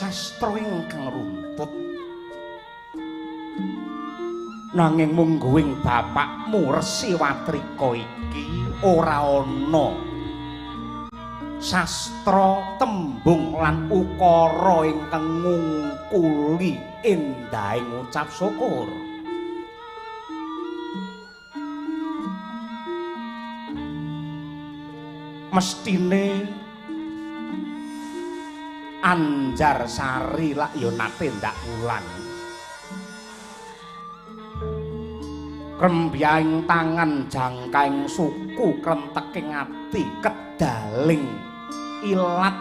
sastra ingkang runtut. Nanging mungguing bapakmu Resi Watrika iki ora ana sastra tembung lan ukara ingkang ngungkuli endahing ngucap syukur. Mestine Anjarsari lak ya nate ndak wulan. Krembyaing tangan jangkaing suku krenteking ati kedaling ilat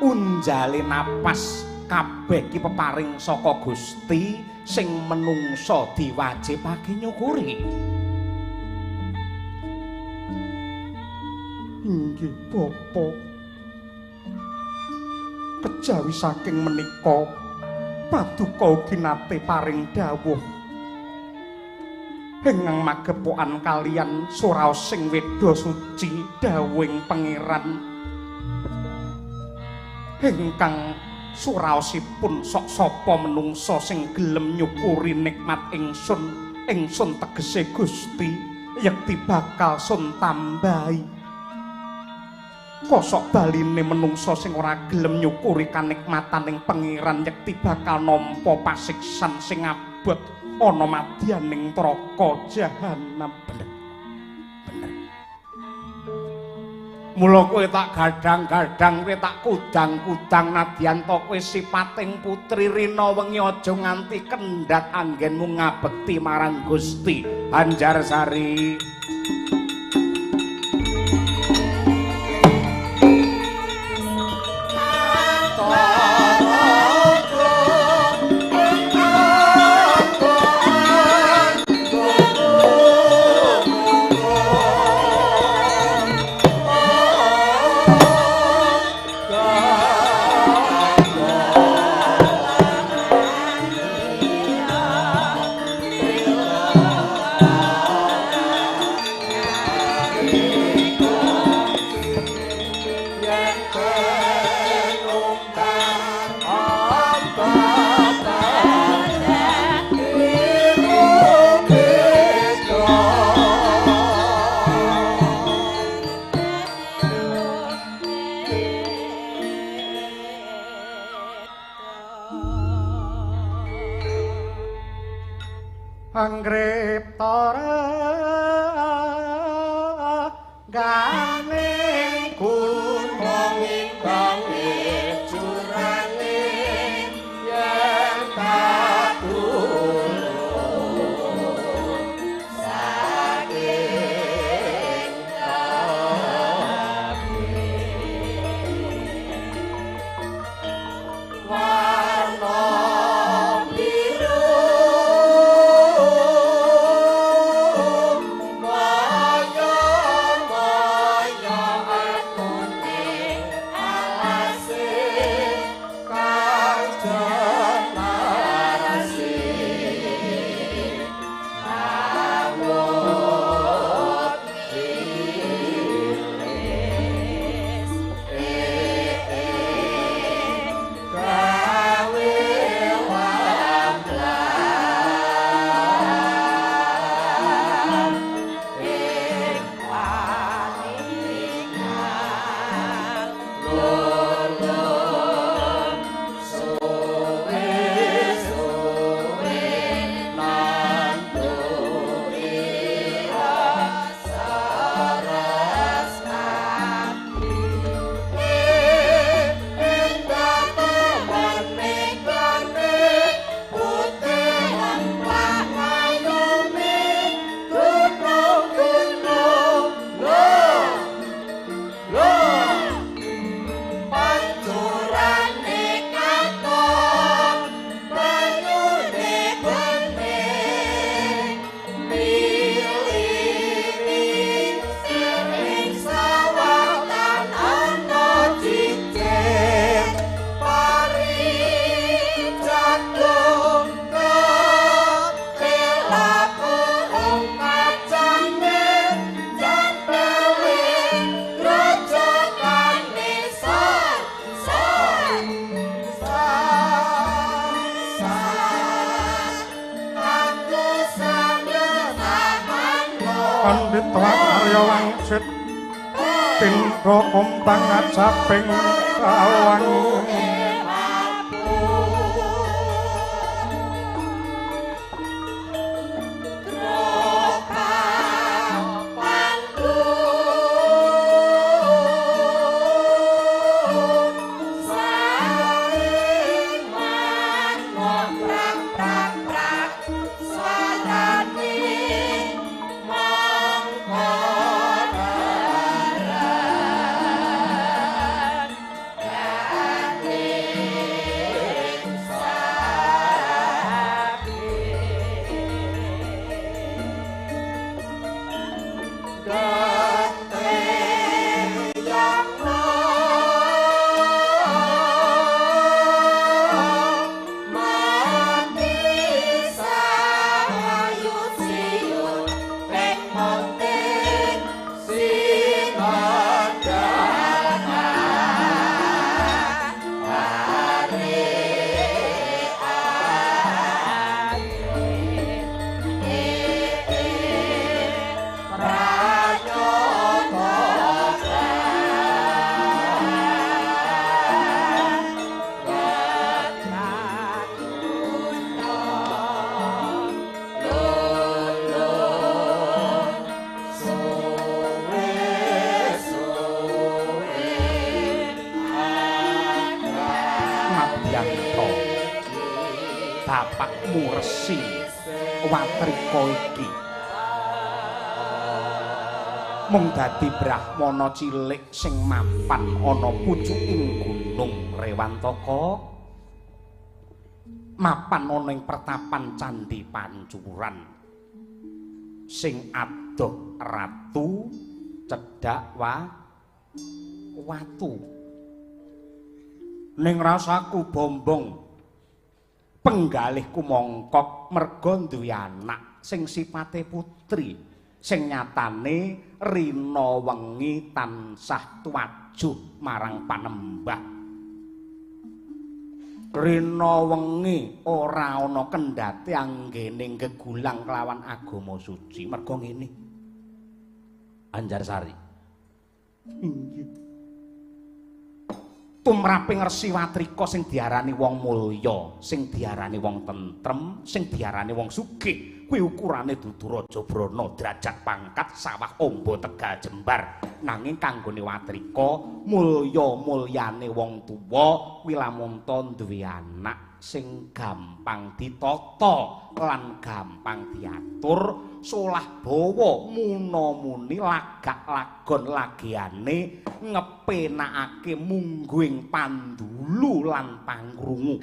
unjale napas kabeh ki peparing saka Gusti sing menungsa diwajibake nyukuri. Inggih Bapa, kejawi saking menika paduka ugi nate paring dawuh ingkang magepokan kalian suraos sing weda suci dawuhing pangeran ingkang suraosipun sok sapa menungsa sing gelem nyukuri nikmat ingsun tegese Gusti yekti bakal sun tambahi. Kosok baline menungsa sing ora gelem nyukuri kanikmataning pangeran yekti bakal nampa pasiksan sing abot ana madyaning neraka jahanam. Bener. Mula kowe tak gadang-gadang, kowe tak kudang-kudang nadyan to kowe sipating putri rina wengi aja nganti kendhat anggenmu ngabekti marang Gusti Anjarsari. Anggriptara ganing gunung ingkang curane yen katulung saking warna biru Pandita Arya Wangsit pindha kumbang ajaping kawang bapakmu Resi Watrika iki mung dadi brahmana cilik sing mapan ana pucuking gunung Rewantaka mapan ana ing pertapan Candhi Pancuran sing adoh ratu cedhak watu ning rasaku bombong penggalihku mongkok merga duwe anak sing sipate putri sing nyatane rina wengi tansah tuwajuh marang panembah rina wengi ora ana kendhate anggene gegulang kelawan agama suci merga ngene Anjarsari inggih tumraping Resi Watrika sing diarani wong mulya, sing diarani wong tentrem, sing diarani wong sugih, kuwi ukurane dudu Raja Brana derajat pangkat sawah amba tegal jembar. Nanging kanggone Watrika mulya-mulyane wong tuwa kuwi lamun duwe anak sing gampang ditata lan gampang diatur, solah bawa muna-muni lagak lagon lagiane ngepenakake mungguing pandulu lan pangrungu.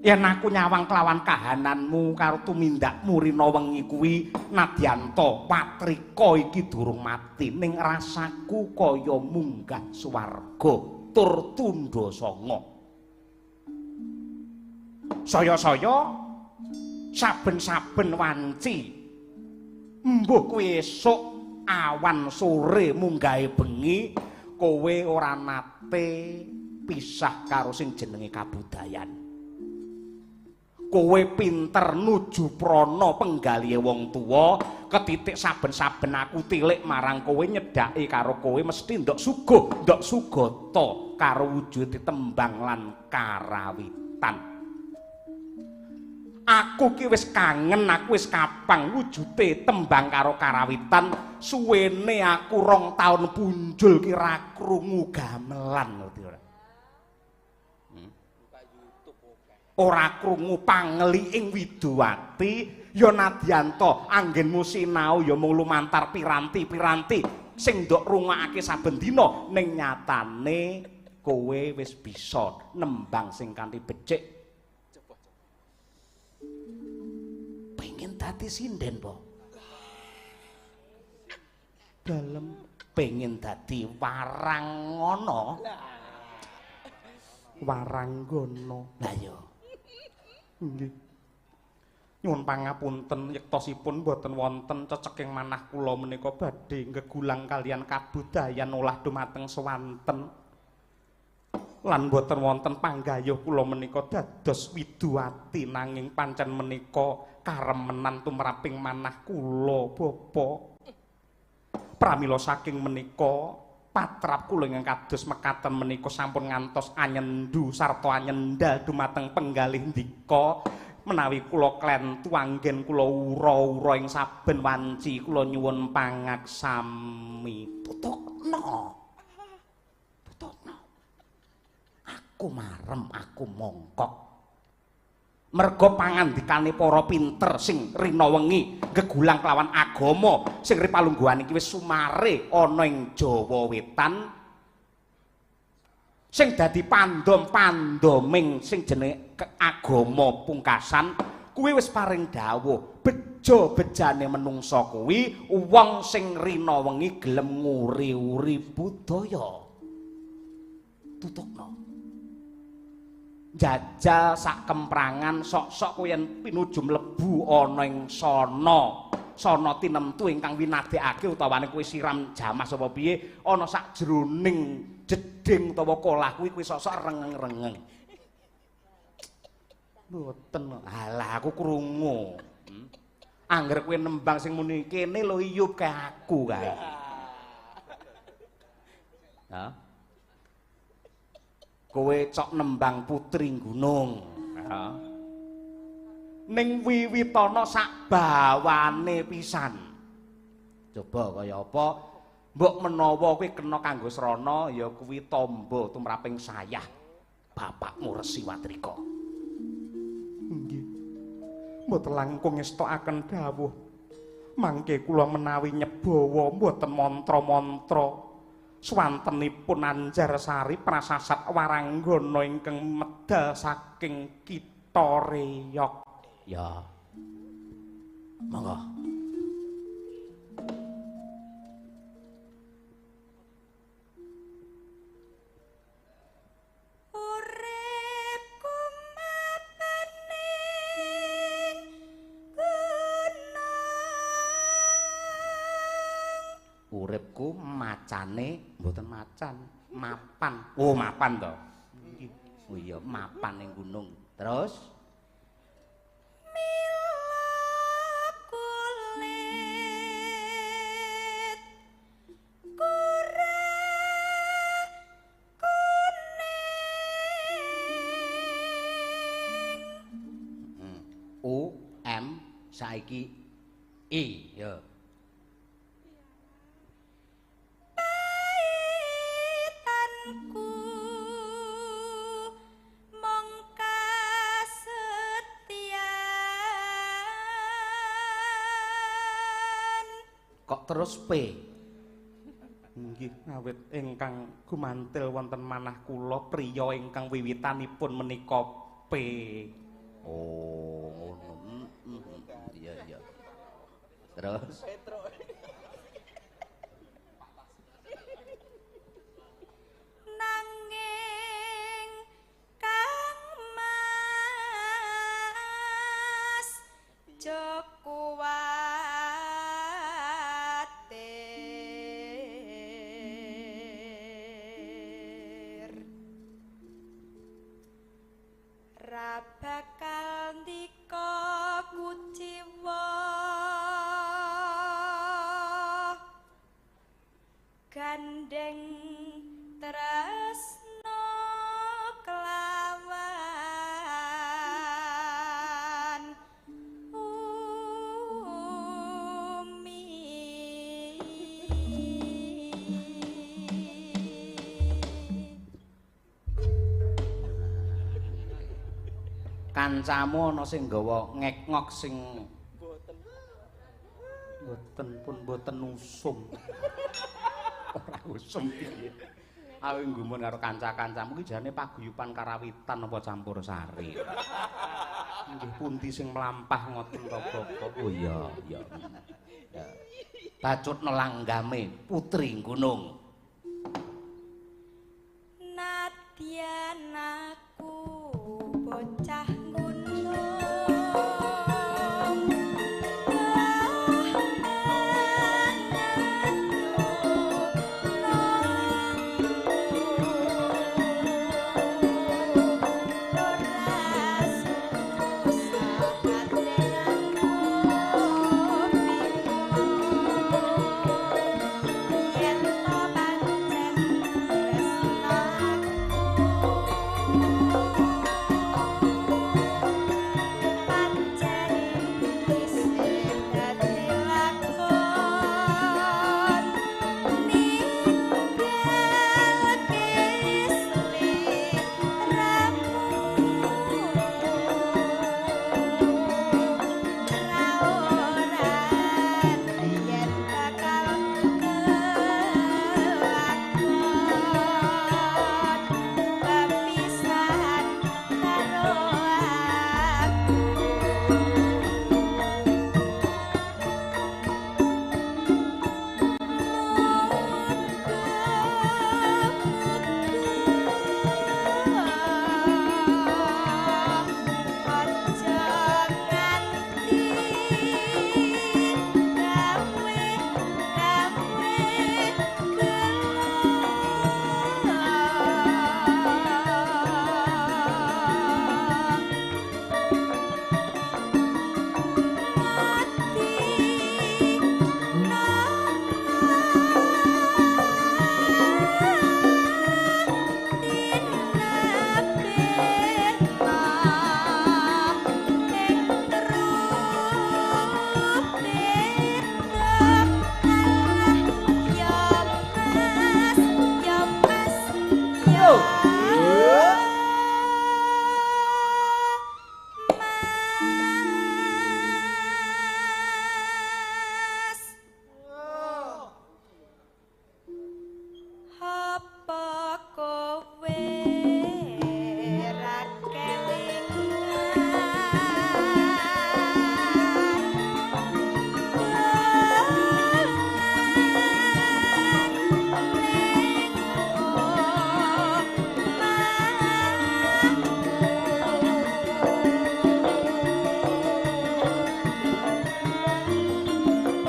Yen aku nyawang kelawan kahananmu karo tumindakmu rina wengi kuwi nadyanta Watrika iki durung mati ning rasaku kaya munggah swarga tur tundha sanga. Saya-saya saben-saben wanci mbuh kuwi esuk awan sore munggahe bengi kowe ora nate pisah karo sing jenenge kabudayan. Kowe pinter nuju prana penggalihe wong tuwa ketitik saben-saben aku tilik marang kowe nyedhaki karo kowe mesti ndok suguh ndok sugata karo wujude tembang lan karawitan. Aku ki wis kangen, aku wis kapang wujude tembang karo karawitan. Suwene aku 2 taun punjul ki ra krungu gamelan ngerti ora? Ora krungu pangeliing Widowati ya nadyanta anggenmu sinau ya mung lumantar piranti-piranti sing ndok rungokake saben dina ning nyatane kowe wis bisa nembang sing kanthi becik. Dadi sinden po dalem pengen dadi warangono waranggono lah ya nggih nyuwun pangapunten yektosipun boten wonten ceceking manah kula menika badhe gegulang kalian kabudayan olah dumateng swanten lan boten wonten panggayuh kula menika dados widuwati nanging pancen menika karemenan tumraping manah kula Bapak. Pramila saking menika patrap kula ingkang kados mekaten menika sampun ngantos anyendu sarta anyendal dumateng penggalih ndika menawi kula klentu anggen kula ura-ura ing saben wanci kula nyuwun pangaksami. Tutukna. Aku marem, aku mongkok. Merga pangandikane para pinter sing rina wengi gegulang kelawan agama sing ripalungguhan iki wis sumare ana ing Jawa Wetan sing dadi pandom-pandoming sing jenenge agama pungkasan kuwi wis paring dawuh beja-bejane menungsa kuwi wong sing rina wengi gelem nguri-uri budaya. Tutukna. Jajal sak kemprangan sok-sok kuyen pinuju mlebu ana ing sana tinemtu ingkang winadekake utawane kuwi siram jamas apa piye ana sak jroning jeding utawa kolah kuwi sok-sok rengeng-rengeng. Mboten. Alah aku krungu. Angger kowe nembang sing muni kene lho iyup ke aku kae. Ha? Kowe cok nembang putri gunung. Ning wiwitana sak bawane pisan. Coba kaya apa? Mbok menawa kowe kena kanggo srana ya kuwi tamba tumraping sayah bapakmu Resi Watrika. Nggih. Mboten langkung ngestokaken dawuh. Mangke kula menawi nyebawa mboten mantra-mantra. Swantenipun Anjarsari prasasat waranggana ingkang medal saking Kitha Reyog. Ya. Monggo. Uripku macane mboten macan, mapan. Oh, mapan to. Oh iya, mapan ning gunung. Terus mila kulit kura kuning. U M saiki I ya. Kok terus P? Nggih, awit ingkang gumantil wonten manah kula priya ingkang wiwitanipun menika P. Oh, ngono. Iya, iya. Terus nanging Kang Mas Jokuwatir ra bakal ndika kuciwa gandeng tresno kelawan umi kancamu ana sing nggawa ngek-ngok sing boten usum. Ora usum piye. Awe nggumun karo kanca-kancamu iki jane paguyuban karawitan apa campur sari. Nggih pundi sing mlampah ngoten to Bapak? Oh iya, iya. Ya. Bacutna langgame putri gunung. nadyan aku bocah gunung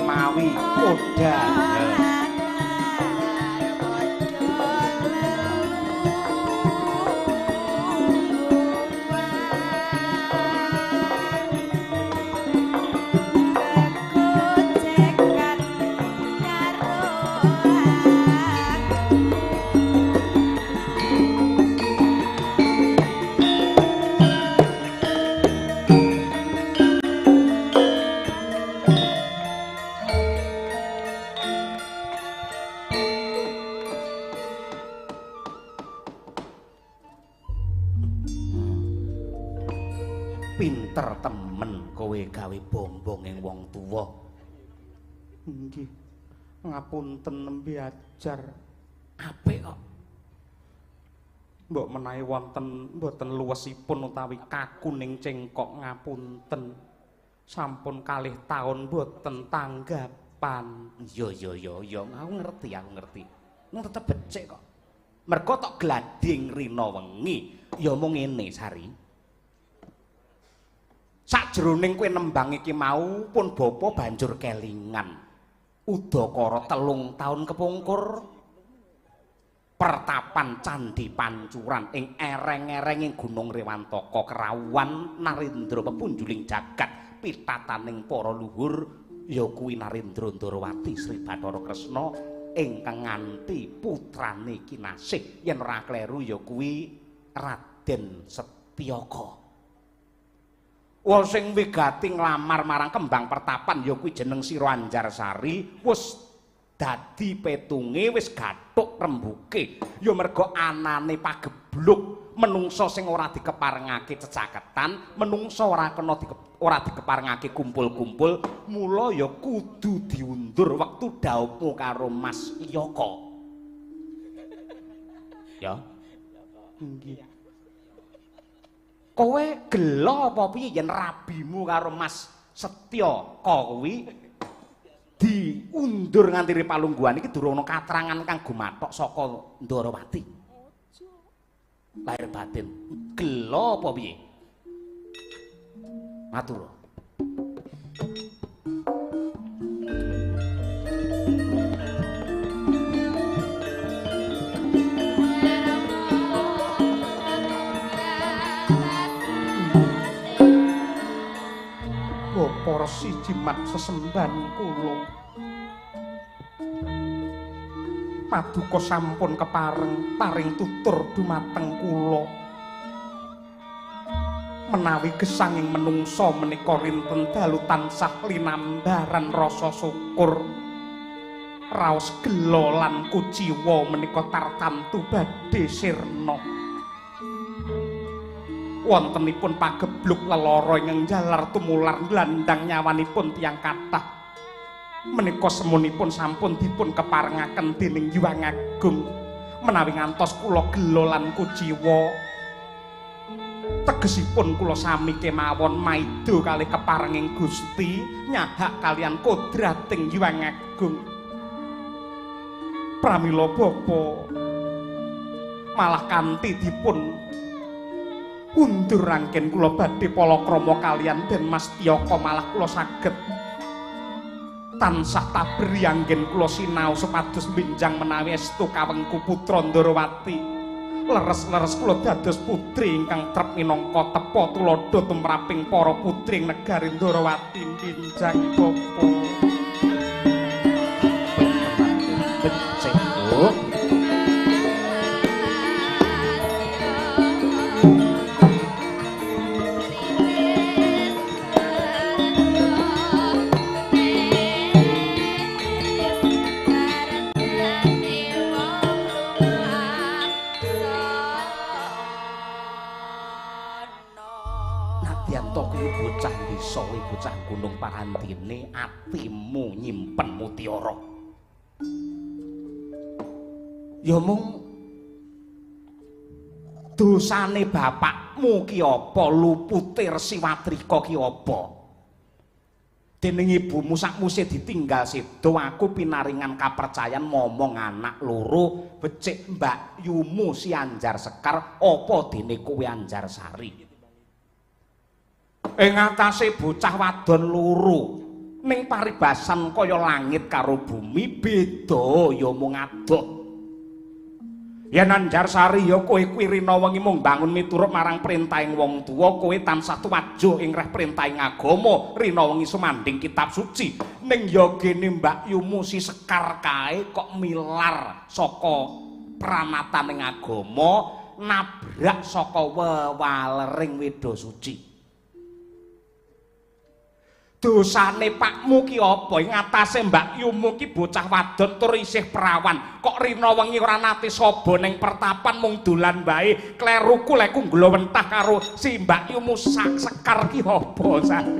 mawi Oda pinter temen kowe gawe bombong ing wong tuwa. Nggih. Ngapunten nembe ajar. Apik kok. Mbok menawi wonten mboten luwesipun utawi kakuning cengkok ngapunten. Sampun kalih taun mboten tanggapan. Ya, aku ngerti. Nang tetep becik kok. Mergo tok glading rina wengi. Ya mung ngene, Sari. Sajroning kowe nembang iki mau pun bapa banjur kelingan. Udakara 3 taun kepungkur pertapan Candhi Pancuran ing ereng-erenging Gunung Rewantaka kerawuhan Narendra pepunjuling jagat pitataning para luhur ya kuwi Narendra Ndarawati Sri Bathara Kresna ingkang nganti putrane kinasih yen ora kleru ya kuwi Raden Setyaka. Wong sing wigati nglamar marang kembang pertapan ya kuwi jeneng Sira Anjarsari wis dadi petunge wis gathuk rembuke ya merga anane pagebluk menungsa sing ora dikeparengake cecaketan menungsa ora kena ora dikeparengake kumpul-kumpul mula ya kudu diundur wektu dhaumu karo Mas Iyaka ya nggih. Kowe gelo apa piye yen rabimu karo Mas Setyaka kuwi diundur nganti palungguhan iki durung ana katrangan kang gumathok saka Ndarawati. Lahir batin gelo apa piye? Matur. Para siji mat sesemban kula paduka sampun kepareng paring tutur dumateng kula menawi gesanging menungsa menika rinten dalu tansah linambaran rasa syukur raos gelo lan kuciwa menika tartamtu badhe sirna wontenipun pagebluk lelara ing jalar tumular glandang nyawanipun tiyang kathah menika semunipun sampun dipun keparengaken dening Hyang Agung menawi ngantos kula gelo lan kuciwa tegesipun kula sami kemawon maida kalih keparenging Gusti nyahak kalian kodrating Hyang Agung pramila bapa malah kanthi dipun undur rangken kula badhe palakrama kalian Den Mas Tiyaka malah kula saged tansah tabri anggen kula sinau supados benjang menawi estu kawengku putra Ndarawati leres-leres kula dados putri ingkang trep minangka tepa tuladha tumraping para putri negari Ndarawati benjang bapa becik Adianto kuwi bocah desa, bocah gunung parandene, atimu nyimpen mutiara. Ya mung dosane bapakmu ki apa, lupute Resiwatrika ki apa? Dening ibumu sakmuse ditinggal sedo, aku pinaringan kapercayan momong anak loro, becik Mbak Yumu si Anjar Sekar, apa dene kowe Anjarsari. Ing atase bocah wadon loro, ning paribasan kaya langit karo bumi beda ya mung adoh. Yen Anjarsari ya kowe kuwi rina wengi mung bangun miturut marang perintahing wong tuwa, kowe tansah tuwajo ing reh perintahing agama, rina wengi sumanding kitab suci. Ning ya gene Mbak Yumu si Sekar kae kok milar saka pranataning agama, nabrak saka wewalering weda suci. Dosane pakmu ki apa? Ing atase Mbak Yumu ki bocah wadon tur isih perawan. Kok rina wengi ora nate saba ning pertapan mung dolan bae. Kleruku lek kunggula wentah karo si Mbak Yumu Sekar ki apa, Sang?